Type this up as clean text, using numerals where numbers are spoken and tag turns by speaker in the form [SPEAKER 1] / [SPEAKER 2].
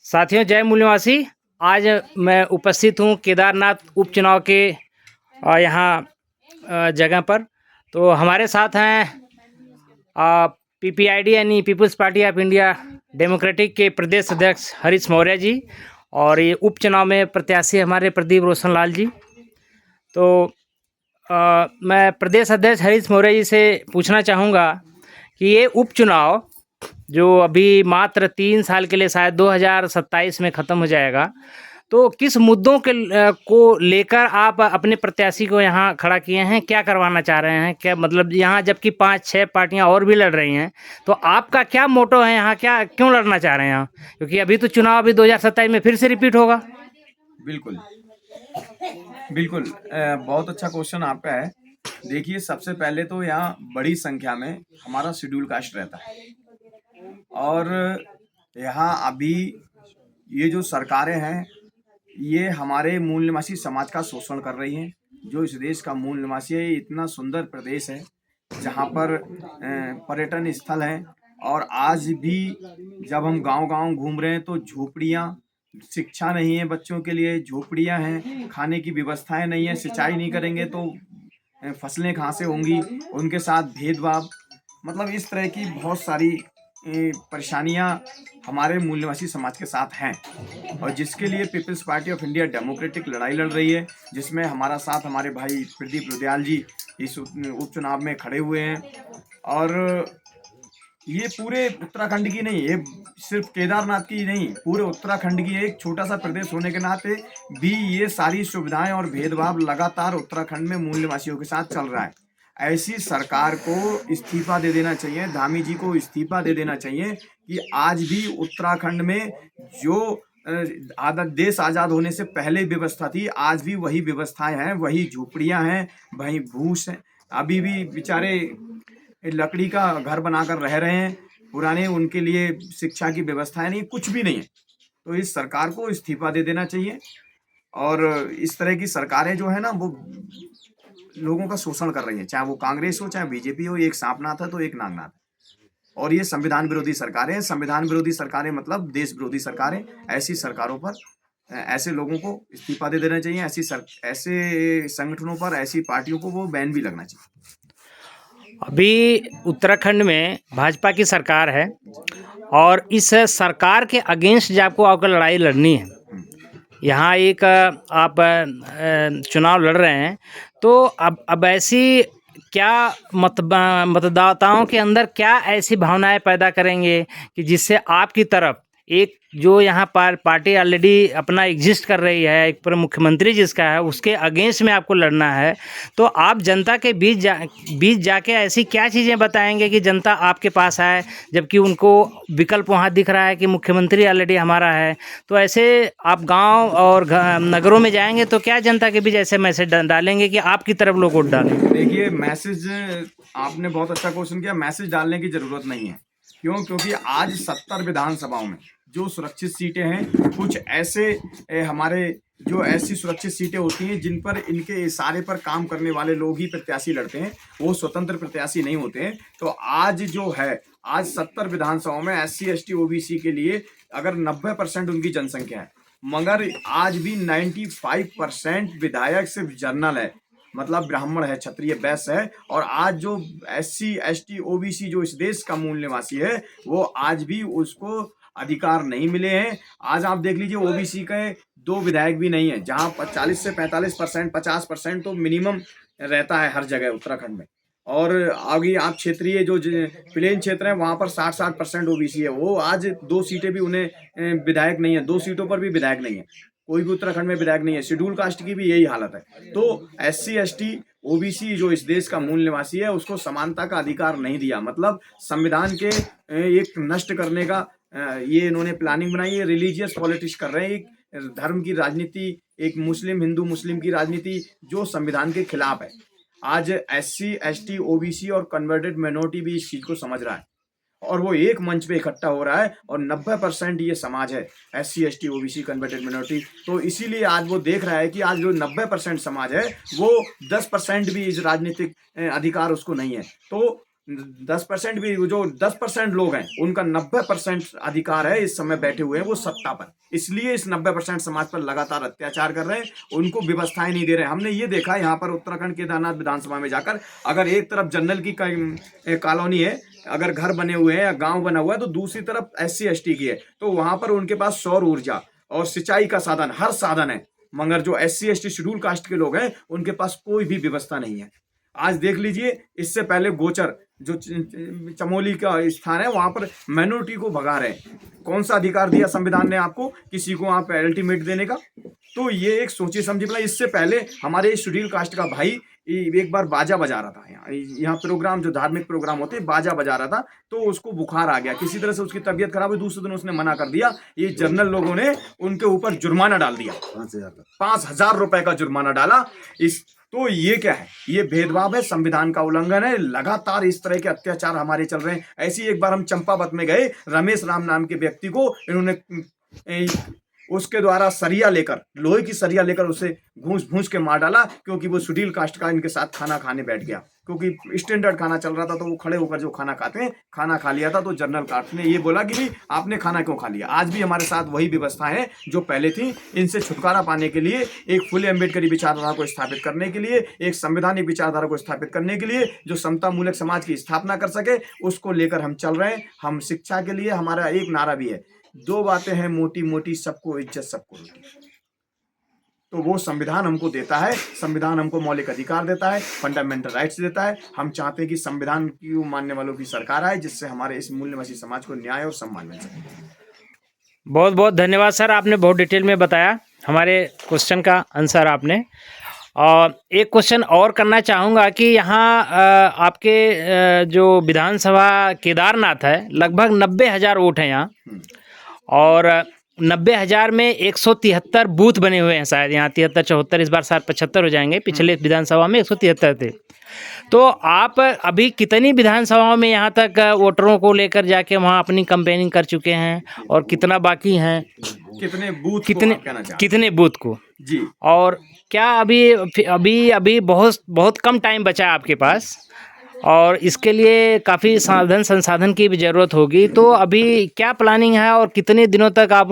[SPEAKER 1] साथियों, जय मूल्यवासी। आज मैं उपस्थित हूँ केदारनाथ उपचुनाव के यहाँ जगह पर। तो हमारे साथ हैं पीपीआईडी यानी people's party of India democratic के प्रदेश अध्यक्ष हरीश मौर्य जी, और ये उपचुनाव में प्रत्याशी हमारे प्रदीप रोशन लाल जी। तो मैं प्रदेश अध्यक्ष हरीश मौर्य जी से पूछना चाहूँगा कि ये उपचुनाव जो अभी मात्र 3 साल के लिए शायद 2027 में ख़त्म हो जाएगा, तो किस मुद्दों के को लेकर आप अपने प्रत्याशी को यहाँ खड़ा किए हैं? क्या करवाना चाह रहे हैं? क्या मतलब यहाँ जबकि 5-6 पार्टियाँ और भी लड़ रही हैं, तो आपका क्या मोटो है यहाँ? क्या क्यों लड़ना चाह रहे हैं यहाँ? क्योंकि अभी तो चुनाव अभी 2027 में फिर से रिपीट होगा।
[SPEAKER 2] बिल्कुल बिल्कुल बहुत अच्छा क्वेश्चन आपका है। देखिए, सबसे पहले तो यहाँ बड़ी संख्या में हमारा शेड्यूल कास्ट रहता है और यहाँ अभी ये जो सरकारें हैं ये हमारे मूल निवासी समाज का शोषण कर रही हैं। जो इस देश का मूल निवासी है, ये इतना सुंदर प्रदेश है जहाँ पर पर्यटन स्थल हैं, और आज भी जब हम गांव-गांव घूम रहे हैं तो झोपड़ियाँ, शिक्षा नहीं है बच्चों के लिए, झोपड़ियाँ हैं, खाने की व्यवस्थाएं नहीं है, सिंचाई नहीं करेंगे तो फसलें कहाँ से होंगी, उनके साथ भेदभाव, मतलब इस तरह की बहुत सारी परेशानियां हमारे मूल निवासी समाज के साथ हैं, और जिसके लिए people's party of India democratic लड़ाई लड़ रही है, जिसमें हमारा साथ हमारे भाई प्रदीप रुदयाल जी इस उपचुनाव में खड़े हुए हैं। और ये पूरे उत्तराखंड की नहीं, ये सिर्फ केदारनाथ की नहीं, पूरे उत्तराखंड की एक छोटा सा प्रदेश होने के नाते भी ये सारी सुविधाएं और भेदभाव लगातार उत्तराखंड में मूल निवासियों के साथ चल रहा है। ऐसी सरकार को इस्तीफा दे देना चाहिए, धामी जी को इस्तीफा दे देना चाहिए कि आज भी उत्तराखंड में जो देश आज़ाद होने से पहले व्यवस्था थी, आज भी वही व्यवस्थाएं हैं, वही झोपड़ियां हैं, वही भूस है। अभी भी बेचारे लकड़ी का घर बनाकर रह रहे हैं, पुराने, उनके लिए शिक्षा की व्यवस्थाएं नहीं, कुछ भी नहीं है। तो इस सरकार को इस्तीफा दे देना चाहिए। और इस तरह की सरकारें जो है ना, वो लोगों का शोषण कर रही है, चाहे वो कांग्रेस हो चाहे बीजेपी हो, एक सांपनाथ है तो एक नागनाथ है। और ये संविधान विरोधी सरकारें हैं। संविधान विरोधी सरकारें मतलब देश विरोधी सरकारें। ऐसी सरकारों पर ऐसे लोगों को इस्तीफा दे देना चाहिए। ऐसे संगठनों पर, ऐसी पार्टियों को वो बैन भी लगना चाहिए।
[SPEAKER 1] अभी उत्तराखंड में भाजपा की सरकार है और इस सरकार के अगेंस्ट जब आपको लड़ाई लड़नी है, यहाँ एक आप चुनाव लड़ रहे हैं, तो अब ऐसी क्या मतदाताओं के अंदर क्या ऐसी भावनाएं पैदा करेंगे कि जिससे आपकी तरफ एक जो यहाँ पर पार्टी ऑलरेडी अपना एग्जिस्ट कर रही है, एक मुख्यमंत्री जिसका है, उसके अगेंस्ट में आपको लड़ना है, तो आप जनता के बीच जाके ऐसी क्या चीज़ें बताएंगे कि जनता आपके पास आए, जबकि उनको विकल्प वहाँ दिख रहा है कि मुख्यमंत्री ऑलरेडी हमारा है। तो ऐसे आप गांव और नगरों में जाएंगे तो क्या जनता के बीच ऐसे मैसेज डालेंगे कि आपकी तरफ लोग वोट डालें?
[SPEAKER 2] देखिए, मैसेज आपने बहुत अच्छा क्वेश्चन किया। मैसेज डालने की जरूरत नहीं है। क्यों? क्योंकि आज 70 विधानसभाओं में जो सुरक्षित सीटें हैं, कुछ ऐसे हमारे जो ऐसी सुरक्षित सीटें होती हैं जिन पर इनके इशारे पर काम करने वाले लोग ही प्रत्याशी लड़ते हैं, वो स्वतंत्र प्रत्याशी नहीं होते हैं। तो आज जो है, आज 70 विधानसभाओं में SC ST OBC के लिए अगर 90% उनकी जनसंख्या है, मगर आज भी 95% विधायक सिर्फ जनरल है, मतलब ब्राह्मण है, क्षत्रिय, वैश्य है। और आज जो SC ST OBC जो इस देश का मूल निवासी है, वो आज भी उसको अधिकार नहीं मिले हैं। आज आप देख लीजिए, OBC के 2 विधायक भी नहीं है, जहां 40 से 45%, 50% तो मिनिमम रहता है हर जगह उत्तराखंड में। और आगे आप क्षेत्रीय जो प्लेन क्षेत्र है, वहां पर 60% OBC है, वो आज 2 सीटें भी उन्हें विधायक नहीं है, 2 सीटों पर भी विधायक नहीं है, कोई भी उत्तराखंड में विधायक नहीं है। शेड्यूल कास्ट की भी यही हालत है। तो SC ST OBC जो इस देश का मूल निवासी है, उसको समानता का अधिकार नहीं दिया, मतलब संविधान के एक नष्ट करने का ये इन्होंने प्लानिंग बनाई है। रिलीजियस पॉलिटिक्स कर रहे हैं, एक धर्म की राजनीति, एक मुस्लिम हिंदू मुस्लिम की राजनीति जो संविधान के खिलाफ है। आज SC ST OBC और कन्वर्टेड माइनॉरिटी भी इस चीज को समझ रहा है, और वो एक मंच पे इकट्ठा हो रहा है, और 90% ये समाज है, SC ST OBC converted minority. तो इसीलिए आज वो देख रहा है कि आज जो 90% समाज है, वो 10% भी इस राजनीतिक अधिकार उसको नहीं है। तो 10% भी, जो 10% लोग हैं उनका 90% अधिकार है इस समय बैठे हुए हैं वो सत्ता पर, इसलिए इस 90% समाज पर लगातार अत्याचार कर रहे हैं, उनको व्यवस्थाएं नहीं दे रहे हैं। हमने ये देखा यहाँ पर उत्तराखंड केदारनाथ विधानसभा में जाकर, अगर एक तरफ जंगल की कॉलोनी है, अगर घर बने हुए हैं या गांव बना हुआ है, तो दूसरी तरफ SC ST की है, तो वहां पर उनके पास सौर ऊर्जा और सिंचाई का साधन, हर साधन है, मगर जो SC ST शेड्यूल कास्ट के लोग हैं उनके पास कोई भी व्यवस्था नहीं है। आज देख लीजिए, इससे पहले गोचर जो चमोली का स्थान है वहां पर माइनॉरिटी को भगा रहे हैं। कौन सा अधिकार दिया संविधान ने आपको किसी को आप अल्टीमेट देने का? तो ये एक सोची समझी प्लान। इससे पहले हमारे शेड्यूल कास्ट का भाई एक बार बाजा बजा रहा था, यहाँ प्रोग्राम जो धार्मिक प्रोग्राम होते हैं, बाजा बजा रहा था, तो उसको बुखार आ गया, किसी तरह से उसकी तबीयत खराब हुई, दूसरे दिन उसने मना कर दिया। ये जनरल लोगों ने उनके ऊपर जुर्माना डाल दिया, 5,000 रुपए का जुर्माना डाला। तो ये क्या है? ये भेदभाव है, संविधान का उल्लंघन है। लगातार इस तरह के अत्याचार हमारे चल रहे हैं। ऐसी एक बार हम चंपावत में गए, रमेश राम नाम के व्यक्ति को इन्होंने उसके द्वारा सरिया लेकर, लोहे की सरिया लेकर उसे घूंस के मार डाला, क्योंकि वो शेड्यूल कास्ट का इनके साथ खाना खाने बैठ गया, क्योंकि स्टैंडर्ड खाना चल रहा था, तो वो खड़े होकर जो खाना खाते हैं, खाना खा लिया था। तो जनरल कास्ट ने ये बोला कि भाई आपने खाना क्यों खा लिया? आज भी हमारे साथ वही व्यवस्था है जो पहले थी। इनसे छुटकारा पाने के लिए, एक फुले अम्बेडकरी विचारधारा को स्थापित करने के लिए, एक संवैधानिक विचारधारा को स्थापित करने के लिए, जो समता मूलक समाज की स्थापना कर सके, उसको लेकर हम चल रहे हैं। हम शिक्षा के लिए, हमारा एक नारा भी है, 2 बातें हैं मोटी मोटी, सबको इज्जत सबको रोटी। तो वो संविधान हमको देता है, संविधान हमको मौलिक अधिकार देता है, फंडामेंटल राइट्स देता है। हम चाहते हैं कि संविधान की मानने वालों की सरकार आए, जिससे हमारे इस मूल्यवासी समाज को न्याय और सम्मान मिल सके।
[SPEAKER 1] बहुत बहुत धन्यवाद सर, आपने बहुत डिटेल में बताया, हमारे क्वेश्चन का आंसर आपने। और एक क्वेश्चन और करना चाहूँगा कि यहाँ आपके जो विधानसभा केदारनाथ है, लगभग 90,000 वोट हैं यहाँ, और 90,000 में 173 बूथ बने हुए हैं शायद, यहाँ 73-74, इस बार शायद 75 हो जाएंगे, पिछले विधानसभा में 173 थे। तो आप अभी कितनी विधानसभाओं में यहाँ तक वोटरों को लेकर जाके वहाँ अपनी कैंपेनिंग कर चुके हैं, और कितना बाकी हैं?
[SPEAKER 2] कितने बूथ,
[SPEAKER 1] कितने बूथ को
[SPEAKER 2] जी? और
[SPEAKER 1] क्या अभी बहुत कम टाइम बचा है आपके पास, और इसके लिए काफ़ी साधन संसाधन की भी ज़रूरत होगी, तो अभी क्या प्लानिंग है और कितने दिनों तक आप